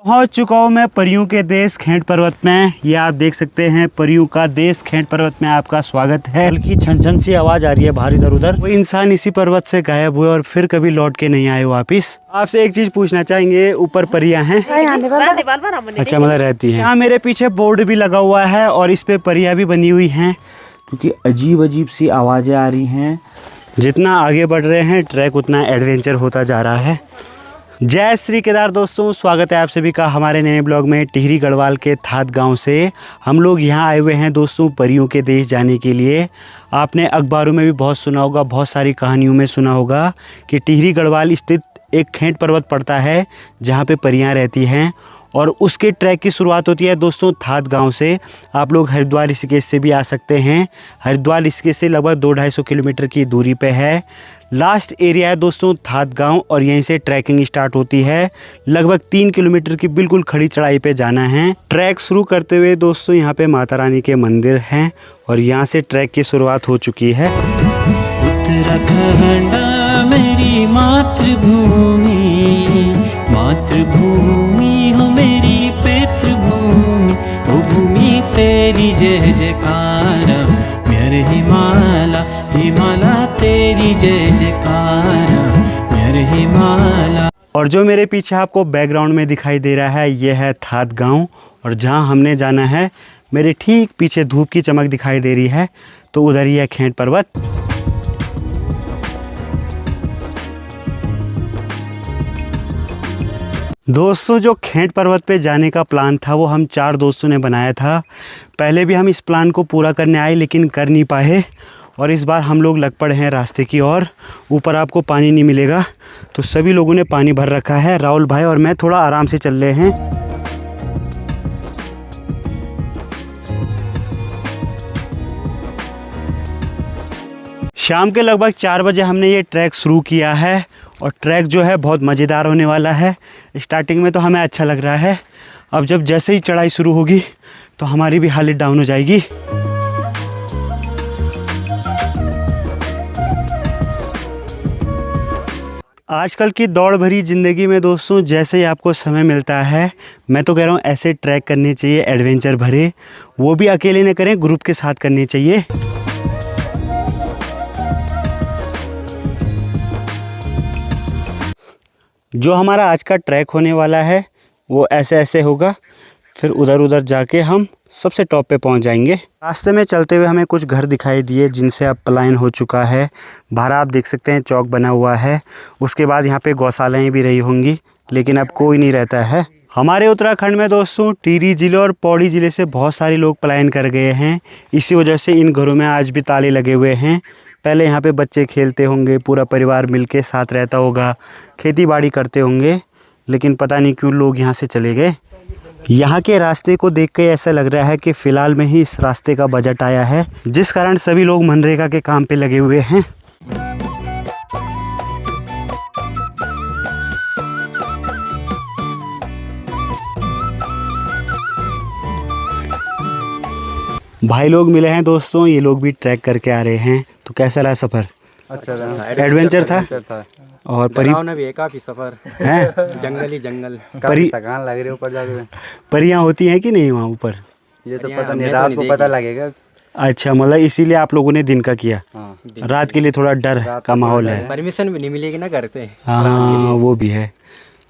पहुंच चुका हूँ मैं परियों के देश खेंड पर्वत में। ये आप देख सकते हैं परियों का देश खेंड पर्वत में आपका स्वागत है। हल्की छन छन सी आवाज़ आ रही है बाहर इधर उधर। वो इंसान इसी पर्वत से गायब हुए और फिर कभी लौट के नहीं आए वापिस। आपसे एक चीज़ पूछना चाहेंगे, ऊपर परियां हैं? अच्छा, मतलब रहती हैं। यहाँ मेरे पीछे बोर्ड भी लगा हुआ है और इस पे परियां भी बनी हुई हैं, क्योंकि अजीब अजीब सी आवाज़ें आ रही हैं। जितना आगे बढ़ रहे हैं ट्रैक उतना एडवेंचर होता जा रहा है। जय श्री केदार दोस्तों, स्वागत है आप सभी का हमारे नए ब्लॉग में। टिहरी गढ़वाल के थात गांव से हम लोग यहाँ आए हुए हैं दोस्तों परियों के देश जाने के लिए। आपने अखबारों में भी बहुत सुना होगा, बहुत सारी कहानियों में सुना होगा कि टिहरी गढ़वाल स्थित एक खेंड पर्वत पड़ता है जहाँ पे परियां रहती हैं और उसके ट्रैक की शुरुआत होती है दोस्तों थात गांव से। आप लोग हरिद्वार ऋषिकेश से भी आ सकते हैं। हरिद्वार ऋषिकेश से लगभग 200-250 किलोमीटर की दूरी पे है। लास्ट एरिया है दोस्तों थात गांव और यहीं से ट्रैकिंग स्टार्ट होती है। लगभग 3 किलोमीटर की बिल्कुल खड़ी चढ़ाई पे जाना है। ट्रैक शुरू करते हुए दोस्तों यहाँ पे माता रानी के मंदिर हैं और यहाँ से ट्रैक की शुरुआत हो चुकी है। उत्तराखंड मेरी मातृभूमि, मातृभूमि हो मेरी पितृभूमि, ओ भूमि तेरी जय जयकार, मेरे हिमालय हिमालय तेरी जय जयकार, मेरे हिमालय। और जो मेरे पीछे आपको बैकग्राउंड में दिखाई दे रहा है ये है थात गांव और जहां हमने जाना है मेरे ठीक पीछे धूप की चमक दिखाई दे रही है तो उधर ही है खेंड पर्वत। दोस्तों जो खेंड पर्वत पे जाने का प्लान था वो हम 4 दोस्तों ने बनाया था। पहले भी हम इस प्लान को पूरा करने आए लेकिन कर नहीं पाए और इस बार हम लोग लग पड़े हैं रास्ते की ओर। ऊपर आपको पानी नहीं मिलेगा तो सभी लोगों ने पानी भर रखा है। राहुल भाई और मैं थोड़ा आराम से चल रहे हैं। शाम के लगभग 4 बजे हमने ये ट्रैक शुरू किया है और ट्रैक जो है बहुत मज़ेदार होने वाला है। स्टार्टिंग में तो हमें अच्छा लग रहा है, अब जब जैसे ही चढ़ाई शुरू होगी तो हमारी भी हालत डाउन हो जाएगी। आजकल की दौड़ भरी ज़िंदगी में दोस्तों जैसे ही आपको समय मिलता है मैं तो कह रहा हूँ ऐसे ट्रैक करने चाहिए एडवेंचर भरे। वो भी अकेले न करें, ग्रुप के साथ करने चाहिए। जो हमारा आज का ट्रैक होने वाला है वो ऐसे ऐसे होगा, फिर उधर उधर जाके हम सबसे टॉप पे पहुंच जाएंगे। रास्ते में चलते हुए हमें कुछ घर दिखाई दिए जिनसे अब पलायन हो चुका है। बाहर आप देख सकते हैं चौक बना हुआ है। उसके बाद यहाँ पे गौशालाएँ भी रही होंगी लेकिन अब कोई नहीं रहता है। हमारे उत्तराखंड में दोस्तों टिहरी ज़िले और पौड़ी ज़िले से बहुत सारे लोग पलायन कर गए हैं। इसी वजह से इन घरों में आज भी ताले लगे हुए हैं। पहले यहाँ पे बच्चे खेलते होंगे, पूरा परिवार मिलके साथ रहता होगा, खेती बाड़ी करते होंगे, लेकिन पता नहीं क्यों लोग यहाँ से चले गए। यहाँ के रास्ते को देख के ऐसा लग रहा है कि फ़िलहाल में ही इस रास्ते का बजट आया है, जिस कारण सभी लोग मनरेगा के काम पे लगे हुए हैं। भाई लोग मिले हैं दोस्तों, ये लोग भी ट्रैक करके आ रहे हैं। तो कैसा रहा सफ़र? अच्छा रहा, एडवेंचर था और भी है काफी सफर है। जंगल थकान लग रही है ऊपर जाके। परियां होती हैं कि नहीं वहाँ ऊपर? ये तो पता नहीं, रात को पता लगेगा। अच्छा, मतलब इसीलिए आप लोगों ने दिन का किया। हाँ, रात के लिए थोड़ा डर का माहौल है। परमिशन भी नहीं मिलेगी ना घर पे। हाँ वो भी है।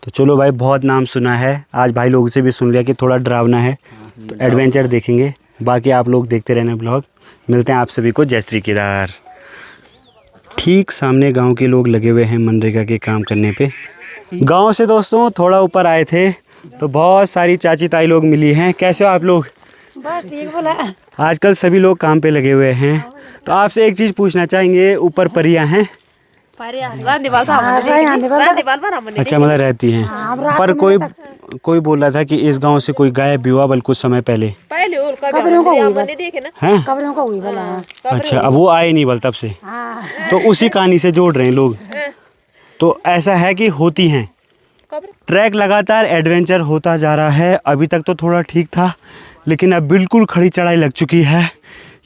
तो चलो भाई, बहुत नाम सुना है, आज भाई लोगों से भी सुन लिया कि थोड़ा डरावना है, तो एडवेंचर देखेंगे। बाकी आप लोग देखते रहना ब्लॉग। मिलते हैं आप सभी को जय श्री केदार। ठीक सामने गांव के लोग लगे हुए हैं मनरेगा के काम करने पे। गांव से दोस्तों थोड़ा ऊपर आए थे तो बहुत सारी चाची ताई लोग मिली हैं। कैसे हो आप लोग? बस ठीक बोला। आजकल सभी लोग काम पे लगे हुए हैं। तो आपसे एक चीज़ पूछना चाहेंगे, ऊपर परियां हैं? अच्छा, मतलब रहती हैं। पर कोई बोल रहा था कि इस गांव से कोई गायब भी हुआ बल्कि कुछ समय पहले। हैं? अच्छा, अब वो आए नहीं बल तब से। तो उसी कहानी से जोड़ रहे हैं लोग। तो ऐसा है कि होती हैं। ट्रैक लगातार एडवेंचर होता जा रहा है। अभी तक तो थोड़ा ठीक था लेकिन अब बिल्कुल खड़ी चढ़ाई लग चुकी है।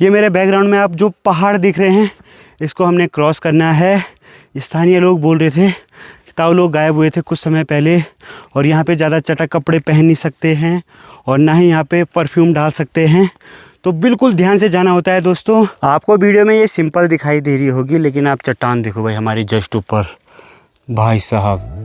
ये मेरे बैकग्राउंड में आप जो पहाड़ दिख रहे हैं इसको हमने क्रॉस करना है। स्थानीय लोग बोल रहे थे ताऊ लोग गायब हुए थे कुछ समय पहले, और यहाँ पे ज़्यादा चटक कपड़े पहन नहीं सकते हैं और ना ही यहाँ पे परफ्यूम डाल सकते हैं, तो बिल्कुल ध्यान से जाना होता है दोस्तों। आपको वीडियो में ये सिंपल दिखाई दे रही होगी, लेकिन आप चट्टान देखो भाई हमारी जस्ट ऊपर, भाई साहब।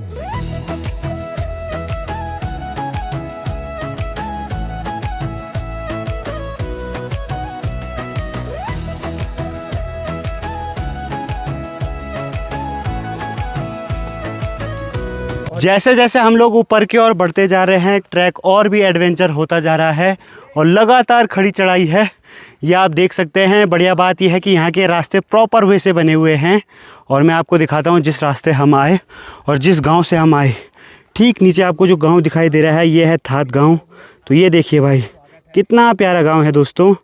जैसे जैसे हम लोग ऊपर की ओर बढ़ते जा रहे हैं, ट्रैक और भी एडवेंचर होता जा रहा है और लगातार खड़ी चढ़ाई है, ये आप देख सकते हैं। बढ़िया बात यह है कि यहाँ के रास्ते प्रॉपर वे से बने हुए हैं, और मैं आपको दिखाता हूँ जिस रास्ते हम आए और जिस गांव से हम आए, ठीक नीचे आपको जो गांव दिखाई दे रहा है ये है थात गांव। तो ये देखिए भाई कितना प्यारा गाँव है दोस्तों।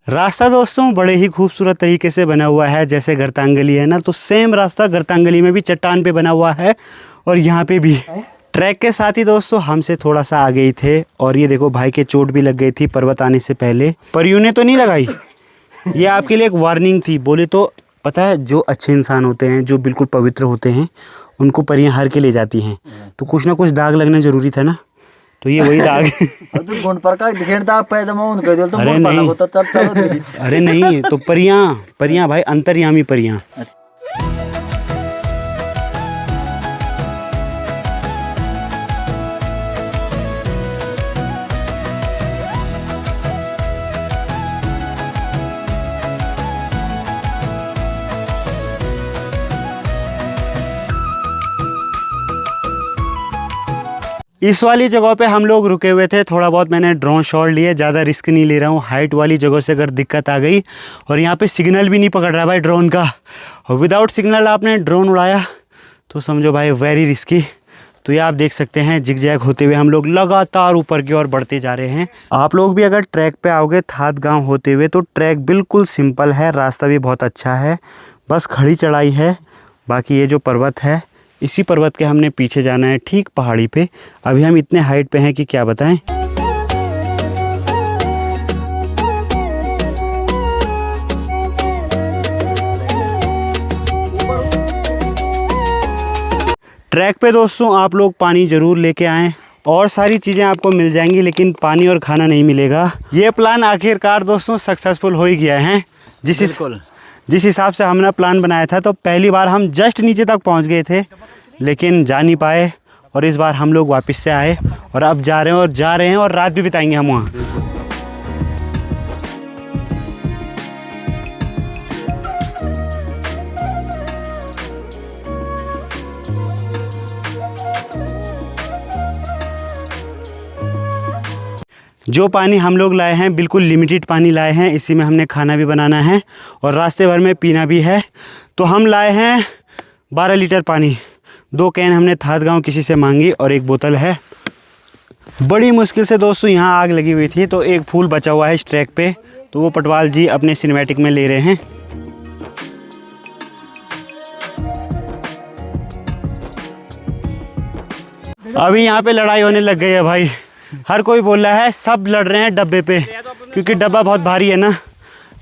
रास्ता दोस्तों बड़े ही खूबसूरत तरीके से बना हुआ है, जैसे गर्तांगली है ना, तो सेम रास्ता गर्तांगली में भी चट्टान पे बना हुआ है और यहाँ पे भी। ट्रैक के साथ ही दोस्तों हमसे थोड़ा सा आगे ही थे, और ये देखो भाई के चोट भी लग गई थी पर्वत आने से पहले, पर यूँ ने तो नहीं लगाई। ये आपके लिए एक वार्निंग थी। बोले तो पता है, जो अच्छे इंसान होते हैं, जो बिल्कुल पवित्र होते हैं, उनको परियां हार के ले जाती हैं, तो कुछ ना कुछ दाग लगना जरूरी था ना, तो ये वही दाग। अरे नहीं, अरे नहीं, तो परियां भाई, अंतर्यामी परियां। इस वाली जगह पे हम लोग रुके हुए थे, थोड़ा बहुत मैंने ड्रोन शॉट लिए, ज़्यादा रिस्क नहीं ले रहा हूँ। हाइट वाली जगह से अगर दिक्कत आ गई, और यहाँ पे सिग्नल भी नहीं पकड़ रहा भाई ड्रोन का, और विदाउट सिग्नल आपने ड्रोन उड़ाया तो समझो भाई वेरी रिस्की। तो ये आप देख सकते हैं जिग-जैग होते हुए हम लोग लगातार ऊपर की ओर बढ़ते जा रहे हैं। आप लोग भी अगर ट्रैक पे आओगे थात गाँव होते हुए, तो ट्रैक बिल्कुल सिंपल है, रास्ता भी बहुत अच्छा है, बस खड़ी चढ़ाई है। बाकी ये जो पर्वत है, इसी पर्वत के हमने पीछे जाना है, ठीक पहाड़ी पे। अभी हम इतने हाइट पे हैं कि क्या बताएं। ट्रैक पे दोस्तों आप लोग पानी ज़रूर लेके आएँ, और सारी चीज़ें आपको मिल जाएंगी, लेकिन पानी और खाना नहीं मिलेगा। ये प्लान आखिरकार दोस्तों सक्सेसफुल हो ही गया है। जिस हिसाब से हमने प्लान बनाया था, तो पहली बार हम जस्ट नीचे तक पहुंच गए थे, लेकिन जा नहीं पाए, और इस बार हम लोग वापस से आए और अब जा रहे हैं और रात भी बिताएंगे हम वहाँ। जो पानी हम लोग लाए हैं बिल्कुल लिमिटेड पानी लाए हैं, इसी में हमने खाना भी बनाना है और रास्ते भर में पीना भी है। तो हम लाए हैं 12 लीटर पानी, 2 कैन हमने थात गाँव किसी से मांगी और 1 बोतल है। बड़ी मुश्किल से दोस्तों यहाँ आग लगी हुई थी, तो एक फूल बचा हुआ है इस ट्रैक पे, तो वो पटवाल जी अपने सिनेमैटिक में ले रहे हैं। अभी यहाँ पे लड़ाई होने लग गई है भाई, हर कोई बोल रहा है, सब लड़ रहे हैं डब्बे पे, क्योंकि डब्बा बहुत भारी है ना,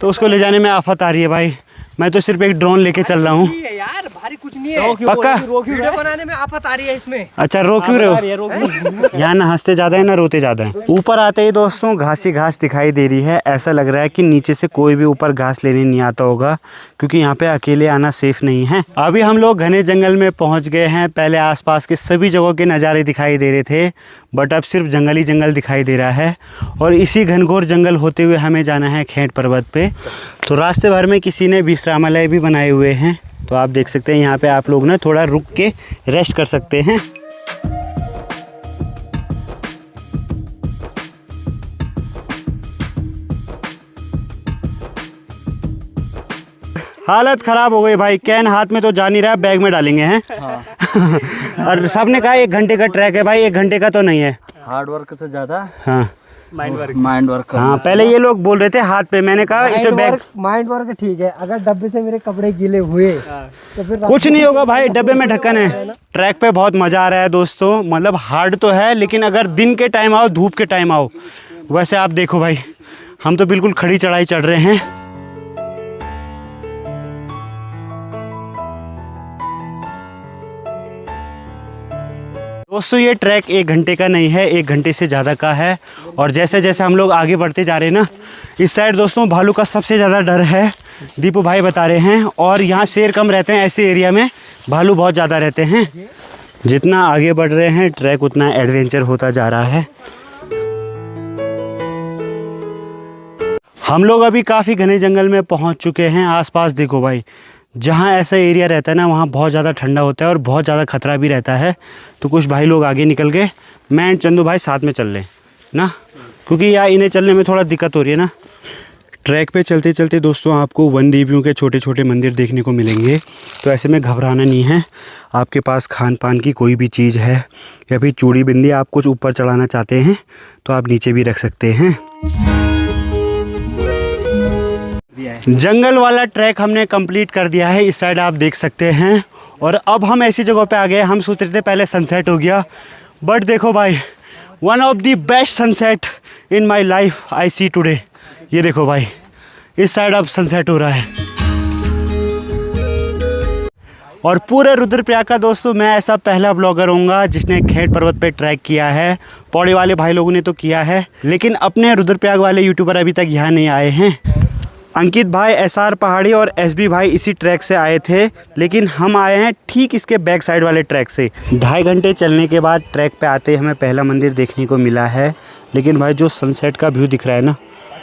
तो उसको ले जाने में आफत आ रही है भाई। मैं तो सिर्फ एक ड्रोन लेके चल रहा हूँ यार, भारी कुछ नहीं है। पक्का वीडियो बनाने में आफत आ रही है इसमें। अच्छा, रो क्यों रहे हो? यहाँ ना हंसते ज़्यादा है ना रोते ज़्यादा है। ऊपर आते ही दोस्तों घास ही घास दिखाई दे रही है, ऐसा लग रहा है कि नीचे से कोई भी ऊपर घास लेने नहीं आता होगा, क्योंकि यहाँ पे अकेले आना सेफ नहीं है। अभी हम लोग घने जंगल में पहुँच गए हैं। पहले आसपास के सभी जगहों के नज़ारे दिखाई दे रहे थे, बट अब सिर्फ जंगल ही जंगल दिखाई दे रहा है, और इसी घनघोर जंगल होते हुए हमें जाना है खेंट पर्वत पे। तो रास्ते भर में किसी ने विश्रामालय भी बनाए हुए हैं, तो आप देख सकते हैं यहाँ पे आप लोग ना थोड़ा रुक के रेस्ट कर सकते हैं। हालत ख़राब हो गई भाई, कैन हाथ में तो जा नहीं रहा, बैग में डालेंगे हैं। हाँ। और सबने कहा 1 घंटे का ट्रैक है भाई, 1 घंटे का तो नहीं है, हार्ड वर्क से ज़्यादा हाँ माइंड वर्क हाँ, पहले ये लोग बोल रहे थे हाथ पे, मैंने कहा इसे बैग माइंड वर्क ठीक है, अगर डब्बे से मेरे कपड़े गीले हुए तो फिर कुछ नहीं होगा भाई, डब्बे में ढक्कन है। ट्रैक पे बहुत मज़ा आ रहा है दोस्तों, मतलब हार्ड तो है लेकिन अगर दिन के टाइम आओ, धूप के टाइम आओ, वैसे आप देखो भाई, हम तो बिल्कुल खड़ी चढ़ाई चढ़ रहे हैं। दोस्तों ये ट्रैक 1 घंटे का नहीं है, 1 घंटे से ज़्यादा का है। और जैसे जैसे हम लोग आगे बढ़ते जा रहे हैं ना, इस साइड दोस्तों भालू का सबसे ज़्यादा डर है, दीपू भाई बता रहे हैं। और यहाँ शेर कम रहते हैं, ऐसे एरिया में भालू बहुत ज़्यादा रहते हैं। जितना आगे बढ़ रहे हैं ट्रैक उतना एडवेंचर होता जा रहा है। हम लोग अभी काफ़ी घने जंगल में पहुँच चुके हैं। आसपास देखो भाई, जहाँ ऐसा एरिया रहता है ना, वहाँ बहुत ज़्यादा ठंडा होता है और बहुत ज़्यादा खतरा भी रहता है। तो कुछ भाई लोग आगे निकल गए, मैं एंड चंदू भाई साथ में चल लें ना, क्योंकि यार इन्हें चलने में थोड़ा दिक्कत हो रही है ना। ट्रैक पे चलते चलते दोस्तों आपको वन देवियों के छोटे छोटे मंदिर देखने को मिलेंगे, तो ऐसे में घबराना नहीं है। आपके पास खान पान की कोई भी चीज़ है या फिर चूड़ी बिंदी आप कुछ ऊपर चढ़ाना चाहते हैं तो आप नीचे भी रख सकते हैं। जंगल वाला ट्रैक हमने कंप्लीट कर दिया है, इस साइड आप देख सकते हैं। और अब हम ऐसी जगह पे आ गए, हम सोच रहे थे पहले सनसेट हो गया, बट देखो भाई, one of the best sunset in my life I see today. ये देखो भाई, इस साइड अब सनसेट हो रहा है। और पूरे रुद्रप्रयाग का दोस्तों मैं ऐसा पहला ब्लॉगर होऊंगा जिसने खेड़ पर्वत पे ट्रैक किया है। पौड़ी वाले भाई लोगों ने तो किया है, लेकिन अपने रुद्रप्रयाग वाले यूट्यूबर अभी तक यहाँ नहीं आए हैं। अंकित भाई, एसआर पहाड़ी और एसबी भाई इसी ट्रैक से आए थे, लेकिन हम आए हैं ठीक इसके बैक साइड वाले ट्रैक से। 2.5 घंटे चलने के बाद ट्रैक पे आते हमें पहला मंदिर देखने को मिला है। लेकिन भाई जो सनसेट का व्यू दिख रहा है ना,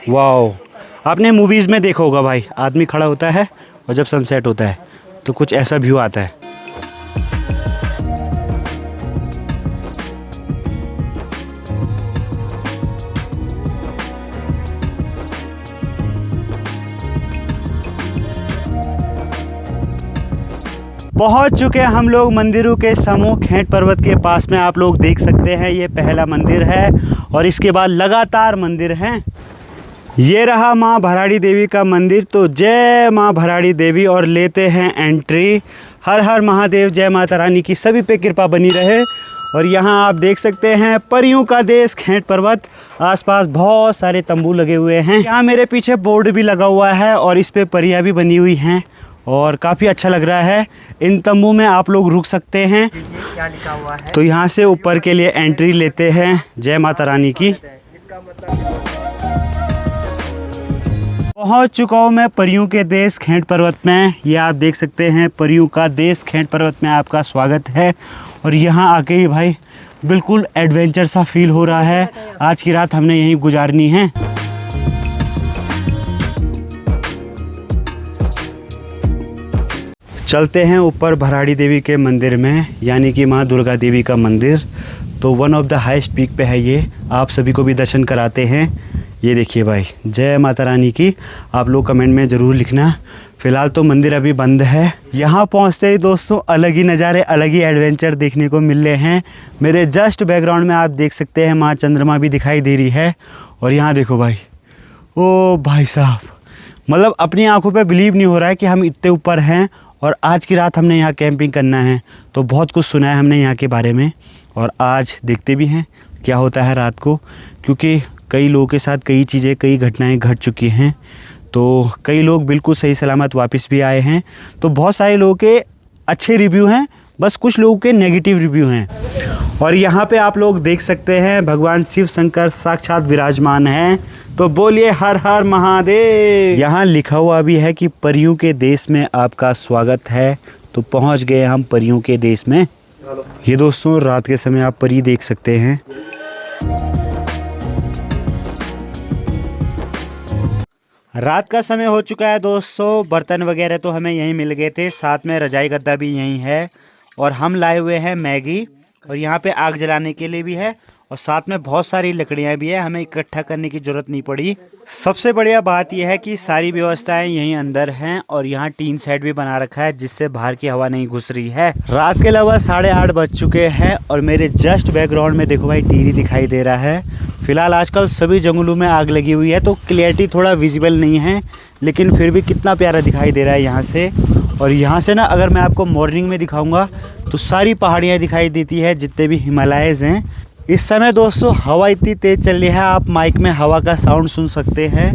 वाओ, आपने मूवीज़ में देखा होगा भाई, आदमी खड़ा होता है और जब सनसेट होता है तो कुछ ऐसा व्यू आता है। पहुंच चुके हैं हम लोग मंदिरों के समूह खेड़ पर्वत के पास में। आप लोग देख सकते हैं ये पहला मंदिर है और इसके बाद लगातार मंदिर हैं। ये रहा माँ भराड़ी देवी का मंदिर, तो जय माँ भराड़ी देवी और लेते हैं एंट्री। हर हर महादेव, जय माता रानी की सभी पे कृपा बनी रहे। और यहाँ आप देख सकते हैं परियों का देश खेड़ पर्वत, आसपास बहुत सारे तंबू लगे हुए हैं। यहाँ मेरे पीछे बोर्ड भी लगा हुआ है और इस पे परियां भी बनी हुई हैं और काफ़ी अच्छा लग रहा है। इन तंबू में आप लोग रुक सकते हैं। क्या लिखा हुआ है? तो यहाँ से ऊपर के लिए एंट्री लेते हैं, जय माता रानी की। पहुँच चुका हूँ मैं परियों के देश खेड़ पर्वत में। ये आप देख सकते हैं परियों का देश खेड़ पर्वत में आपका स्वागत है। और यहाँ आके ही भाई बिल्कुल एडवेंचर सा फील हो रहा है। आज की रात हमने यहीं गुजारनी है। चलते हैं ऊपर भराड़ी देवी के मंदिर में, यानी कि माँ दुर्गा देवी का मंदिर। तो one of the highest peak पे है ये, आप सभी को भी दर्शन कराते हैं। ये देखिए भाई, जय माता रानी की। आप लोग कमेंट में ज़रूर लिखना। फ़िलहाल तो मंदिर अभी बंद है। यहाँ पहुँचते ही दोस्तों अलग ही नज़ारे, अलग ही एडवेंचर देखने को मिल रहे हैं। मेरे जस्ट बैकग्राउंड में आप देख सकते हैं माँ चंद्रमा भी दिखाई दे रही है। और यहाँ देखो भाई, ओ भाई साहब, मतलब अपनी आंखों पे बिलीव नहीं हो रहा है कि हम इतने ऊपर हैं और आज की रात हमने यहाँ कैंपिंग करना है। तो बहुत कुछ सुना है हमने यहाँ के बारे में और आज देखते भी हैं क्या होता है रात को, क्योंकि कई लोगों के साथ कई चीज़ें, कई घटनाएं घट चुकी हैं। तो कई लोग बिल्कुल सही सलामत वापस भी आए हैं। तो बहुत सारे लोगों के अच्छे रिव्यू हैं, बस कुछ लोगों के नेगेटिव रिव्यू हैं। और यहाँ पे आप लोग देख सकते हैं भगवान शिव शंकर साक्षात विराजमान हैं। तो बोलिए हर हर महादेव। यहाँ लिखा हुआ भी है कि परियों के देश में आपका स्वागत है। तो पहुँच गए हम परियों के देश में। ये दोस्तों रात के समय आप परी देख सकते हैं। रात का समय हो चुका है दोस्तों। बर्तन वगैरह तो हमें यहीं मिल गए थे, साथ में रजाई गद्दा भी यहीं है। और हम लाए हुए हैं मैगी, और यहाँ पे आग जलाने के लिए भी है और साथ में बहुत सारी लकड़ियाँ भी है, हमें इकट्ठा करने की ज़रूरत नहीं पड़ी। सबसे बढ़िया बात यह है कि सारी व्यवस्थाएं यहीं अंदर हैं और यहाँ टीन सेट भी बना रखा है जिससे बाहर की हवा नहीं घुस रही है। रात के लगभग 8:30 बज चुके हैं और मेरे जस्ट बैकग्राउंड में देखो भाई टीरी दिखाई दे रहा है। फ़िलहाल आजकल सभी जंगलों में आग लगी हुई है तो क्लियरिटी थोड़ा विजिबल नहीं है, लेकिन फिर भी कितना प्यारा दिखाई दे रहा है यहाँ से। और यहाँ से ना अगर मैं आपको मॉर्निंग में दिखाऊंगा तो सारी पहाड़ियाँ दिखाई देती है, जितने भी हिमालयज़ हैं। इस समय दोस्तों हवा इतनी तेज़ चल रही है, आप माइक में हवा का साउंड सुन सकते हैं।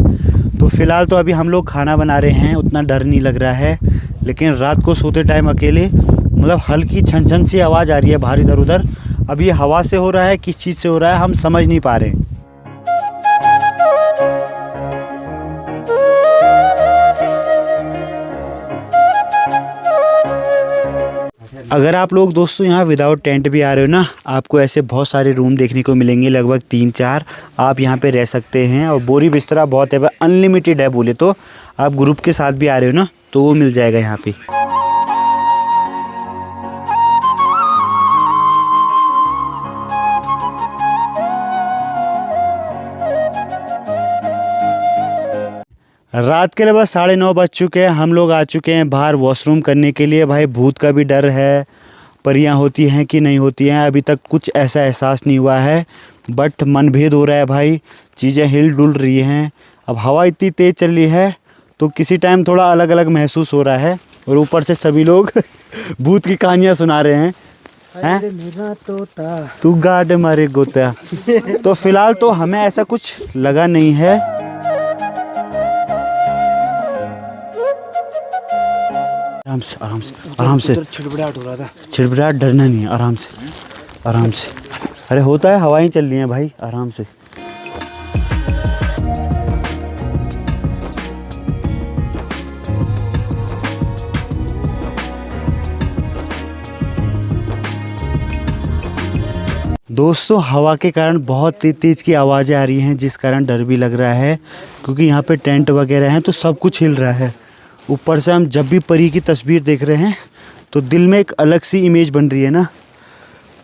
तो फ़िलहाल तो अभी हम लोग खाना बना रहे हैं, उतना डर नहीं लग रहा है। लेकिन रात को सोते टाइम अकेले मतलब हल्की छन छन सी आवाज़ आ रही है बाहर इधर उधर। अब ये हवा से हो रहा है किस चीज़ से हो रहा है हम समझ नहीं पा रहे। अगर आप लोग दोस्तों यहाँ विदाउट टेंट भी आ रहे हो ना, आपको ऐसे बहुत सारे रूम देखने को मिलेंगे, लगभग 3-4 आप यहाँ पे रह सकते हैं। और बोरी बिस्तरा बहुत है, अनलिमिटेड है बोले तो। आप ग्रुप के साथ भी आ रहे हो ना तो वो मिल जाएगा यहाँ पे। रात के लगभग 9:30 बज चुके हैं। हम लोग आ चुके हैं बाहर वॉशरूम करने के लिए। भाई भूत का भी डर है, परियां होती हैं कि नहीं होती हैं अभी तक कुछ ऐसा एहसास नहीं हुआ है, बट मनभेद हो रहा है भाई, चीज़ें हिल डुल रही हैं। अब हवा इतनी तेज़ चल रही है तो किसी टाइम थोड़ा अलग अलग महसूस हो रहा है। और ऊपर से सभी लोग भूत की कहानियाँ सुना रहे हैं। अरे मेरा तोता तू गाड मारे गोता। तो फिलहाल तो हमें ऐसा कुछ लगा नहीं है। आराम से छिड़बड़ाहट हो रहा था। छिड़बिड़ाहट डरना नहीं है, आराम से। अरे होता है, हवाएं चल रही हैं भाई, आराम से। दोस्तों हवा के कारण बहुत तेज़ की आवाज़ें आ रही हैं, जिस कारण डर भी लग रहा है, क्योंकि यहाँ पे टेंट वगैरह हैं तो सब कुछ हिल रहा है। ऊपर से हम जब भी परी की तस्वीर देख रहे हैं तो दिल में एक अलग सी इमेज बन रही है ना,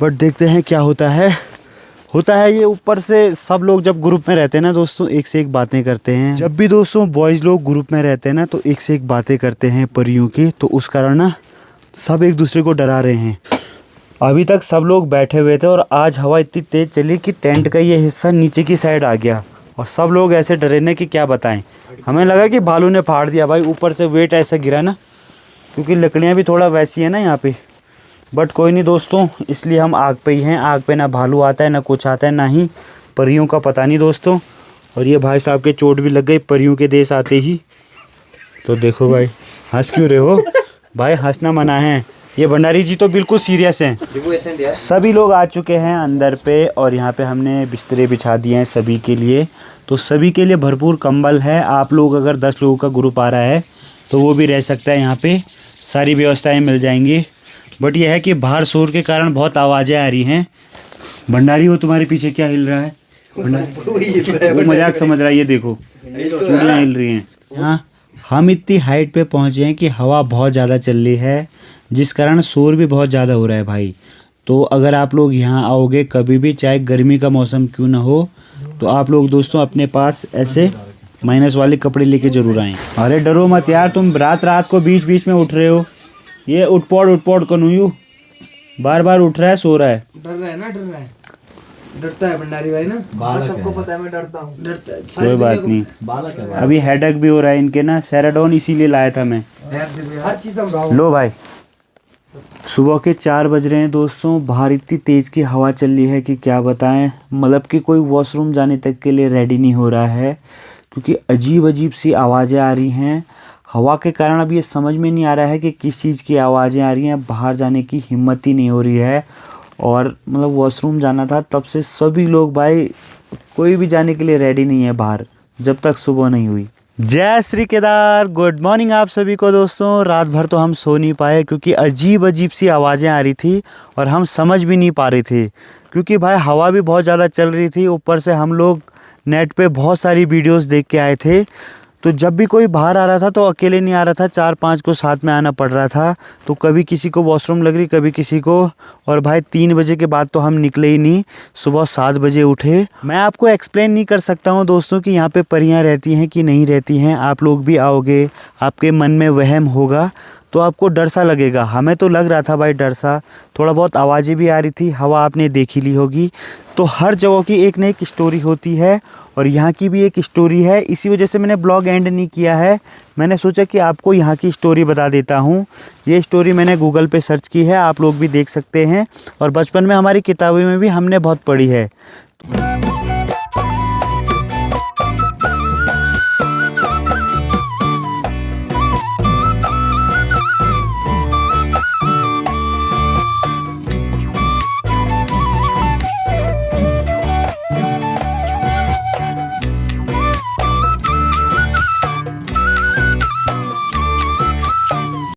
बट देखते हैं क्या होता है ये। ऊपर से सब लोग जब ग्रुप में रहते हैं ना दोस्तों, एक से एक बातें करते हैं। जब भी दोस्तों बॉयज़ लोग ग्रुप में रहते हैं ना तो एक से एक बातें करते हैं परियों की, तो उस कारण ना सब एक दूसरे को डरा रहे हैं। अभी तक सब लोग बैठे हुए थे और आज हवा इतनी तेज़ चली कि टेंट का ये हिस्सा नीचे की साइड आ गया और सब लोग ऐसे डरे ना कि क्या बताएं। हमें लगा कि भालू ने फाड़ दिया भाई, ऊपर से वेट ऐसा गिरा ना, क्योंकि लकड़ियाँ भी थोड़ा वैसी है ना यहाँ पे। बट कोई नहीं दोस्तों, इसलिए हम आग पे ही हैं। आग पे ना भालू आता है ना कुछ आता है, ना ही परियों का पता नहीं दोस्तों। और ये भाई साहब के चोट भी लग गई परियों के देश आते ही। तो देखो भाई, हंस क्यों रहे हो भाई, हंसना मना है। ये भंडारी जी तो बिल्कुल सीरियस हैं। सभी लोग आ चुके हैं अंदर पे और यहाँ पे हमने बिस्तरे बिछा दिए हैं सभी के लिए। तो सभी के लिए भरपूर कंबल है। आप लोग अगर 10 लोगों का ग्रुप आ रहा है तो वो भी रह सकता है, यहाँ पे सारी व्यवस्थाएं मिल जाएंगी। बट यह है कि बाहर शोर के कारण बहुत आवाज़ें आ रही हैं। भंडारी वो तुम्हारे पीछे क्या हिल रहा है? वो मजाक समझ रहा है, ये देखो चूड़ियाँ हिल रही हैं। हाँ, हम इतनी हाइट पे पहुँचे हैं कि हवा बहुत ज़्यादा चल रही है, जिस कारण शोर भी बहुत ज़्यादा हो रहा है भाई। तो अगर आप लोग यहाँ आओगे कभी भी, चाहे गर्मी का मौसम क्यों ना हो, तो आप लोग दोस्तों अपने पास ऐसे माइनस वाले कपड़े लेके ज़रूर आएँ। अरे डरो मत यार, तुम रात को बीच बीच में उठ रहे हो। ये उठपौड़ कन्हैया बार बार उठ रहा है, सो रहा है। डरता है भंडारी भाई ना, सबको पता है मैं डरता हूँ। कोई बात नहीं, अभी हेडेक भी हो रहा है इनके ना, सेराडोन इसीलिए लाया था मैं। हर चीज लो भाई, सुबह के 4 बज रहे हैं दोस्तों। बाहर इतनी तेज़ की हवा चल रही है कि क्या बताएं, मतलब कि कोई वॉशरूम जाने तक के लिए रेडी नहीं हो रहा है, क्योंकि अजीब सी आवाज़ें आ रही हैं हवा के कारण। अब ये समझ में नहीं आ रहा है कि किस चीज़ की आवाज़ें आ रही हैं। बाहर जाने की हिम्मत ही नहीं हो रही है। और मतलब वॉशरूम जाना था, तब से सभी लोग भाई कोई भी जाने के लिए रेडी नहीं है बाहर, जब तक सुबह नहीं हुई। जय श्री केदार, गुड मॉर्निंग आप सभी को दोस्तों। रात भर तो हम सो नहीं पाए क्योंकि अजीब सी आवाज़ें आ रही थी और हम समझ भी नहीं पा रहे थे, क्योंकि भाई हवा भी बहुत ज़्यादा चल रही थी। ऊपर से हम लोग नेट पे बहुत सारी वीडियोस देख के आए थे, तो जब भी कोई बाहर आ रहा था तो अकेले नहीं आ रहा था, 4-5 को साथ में आना पड़ रहा था। तो कभी किसी को वॉशरूम लग रही, कभी किसी को। और भाई 3 बजे के बाद तो हम निकले ही नहीं, सुबह 7 बजे उठे। मैं आपको एक्सप्लेन नहीं कर सकता हूँ दोस्तों कि यहाँ पे परियाँ रहती हैं कि नहीं रहती हैं। आप लोग भी आओगे, आपके मन में वहम होगा, तो आपको डर सा लगेगा। हमें तो लग रहा था भाई डर सा, थोड़ा बहुत आवाज़ें भी आ रही थी, हवा आपने देख ही ली होगी। तो हर जगह की एक न एक स्टोरी होती है और यहाँ की भी एक स्टोरी है। इसी वजह से मैंने ब्लॉग एंड नहीं किया है। मैंने सोचा कि आपको यहाँ की स्टोरी बता देता हूँ। ये स्टोरी मैंने गूगल पे सर्च की है, आप लोग भी देख सकते हैं और बचपन में हमारी किताबों में भी हमने बहुत पढ़ी है।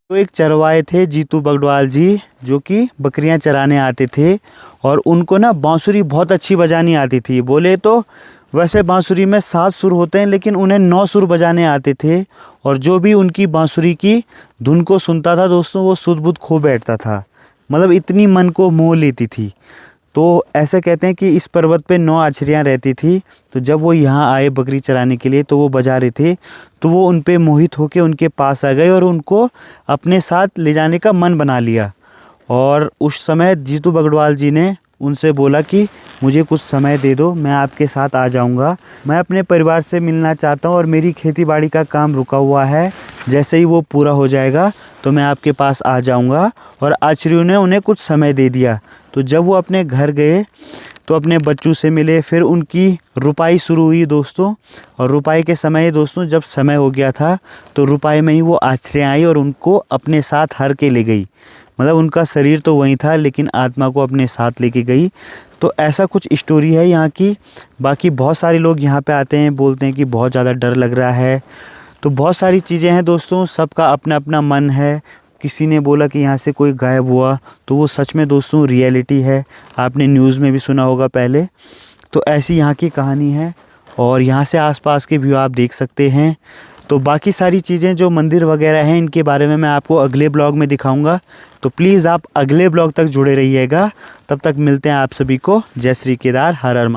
तो एक चरवाहे थे जीतू बगड़वाल जी, जो कि बकरियां चराने आते थे और उनको ना बांसुरी बहुत अच्छी बजानी आती थी। बोले तो वैसे बांसुरी में 7 सुर होते हैं, लेकिन उन्हें 9 सुर बजाने आते थे और जो भी उनकी बांसुरी की धुन को सुनता था दोस्तों, वो सुध बुध खो बैठता था। मतलब इतनी मन को मोह लेती थी। तो ऐसे कहते हैं कि इस पर्वत पे 9 आछरियाँ रहती थी। तो जब वो यहाँ आए बकरी चराने के लिए, तो वो बजा रहे थे, तो वो उन पे मोहित होकर उनके पास आ गए और उनको अपने साथ ले जाने का मन बना लिया। और उस समय जीतू बगड़वाल जी ने उनसे बोला कि मुझे कुछ समय दे दो, मैं आपके साथ आ जाऊंगा। मैं अपने परिवार से मिलना चाहता हूं और मेरी खेती बाड़ी का काम रुका हुआ है, जैसे ही वो पूरा हो जाएगा तो मैं आपके पास आ जाऊंगा। और आचरियों ने उन्हें कुछ समय दे दिया। तो जब वो अपने घर गए तो अपने बच्चों से मिले, फिर उनकी रुपाई शुरू हुई दोस्तों। और रुपाई के समय दोस्तों, जब समय हो गया था तो रुपाई में ही वो आचरियाँ आई और उनको अपने साथ हर के ले गई। मतलब उनका शरीर तो वहीं था, लेकिन आत्मा को अपने साथ लेके गई। तो ऐसा कुछ स्टोरी है यहाँ की। बाकी बहुत सारे लोग यहाँ पे आते हैं, बोलते हैं कि बहुत ज़्यादा डर लग रहा है। तो बहुत सारी चीज़ें हैं दोस्तों, सबका अपना अपना मन है। किसी ने बोला कि यहाँ से कोई गायब हुआ, तो वो सच में दोस्तों रियलिटी है। आपने न्यूज़ में भी सुना होगा पहले। तो ऐसी यहाँ की कहानी है और यहाँ से आसपास के व्यू आप देख सकते हैं। तो बाकी सारी चीज़ें जो मंदिर वगैरह हैं, इनके बारे में मैं आपको अगले ब्लॉग में दिखाऊंगा। तो प्लीज़ आप अगले ब्लॉग तक जुड़े रहिएगा। तब तक मिलते हैं आप सभी को। जय श्री केदार, हर हर महादेव।